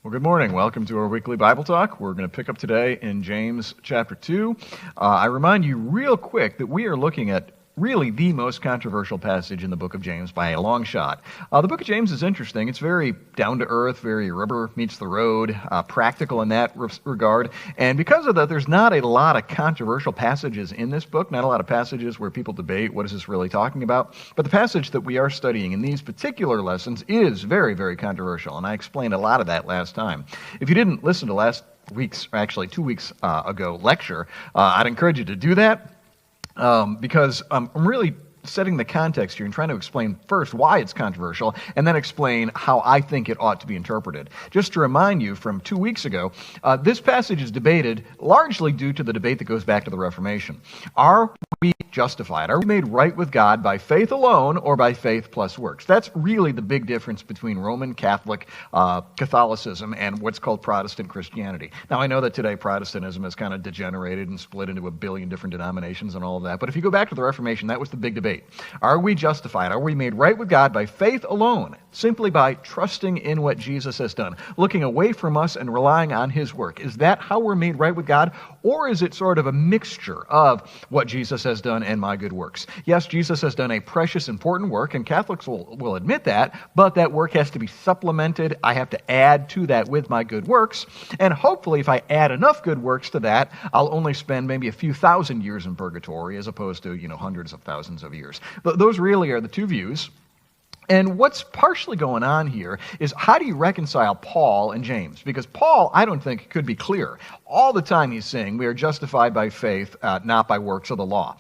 Well, good morning. Welcome to our weekly Bible talk. We're going to pick up today in James chapter 2. I remind you real quick that we are looking at really the most controversial passage in the book of James by a long shot. The book of James is interesting. It's very down-to-earth, very rubber meets the road, practical in that regard. And because of that, there's not a lot of controversial passages in this book, not a lot of passages where people debate what is this really talking about. But the passage that we are studying in these particular lessons is very, very controversial, and I explained a lot of that last time. If you didn't listen to last week's, actually 2 weeks ago lecture, I'd encourage you to do that. Because I'm really setting the context here and trying to explain first why it's controversial and then explain how I think it ought to be interpreted. Just to remind you from 2 weeks ago, this passage is debated largely due to the debate that goes back to the Reformation. Are we justified? Are we made right with God by faith alone or by faith plus works? That's really the big difference between Roman Catholic Catholicism and what's called Protestant Christianity. Now, I know that today Protestantism has kind of degenerated and split into a billion different denominations and all of that, but if you go back to the Reformation, that was the big debate. Are we justified? Are we made right with God by faith alone, simply by trusting in what Jesus has done, looking away from us and relying on His work? Is that how we're made right with God? Or is it sort of a mixture of what Jesus has done and my good works? Yes, Jesus has done a precious, important work, and Catholics will admit that, but that work has to be supplemented. I have to add to that with my good works, and hopefully if I add enough good works to that, I'll only spend maybe a few thousand years in purgatory as opposed to, hundreds of thousands of years. Those really are the two views. And what's partially going on here is how do you reconcile Paul and James? Because Paul, I don't think, could be clearer. All the time he's saying we are justified by faith, not by works of the law.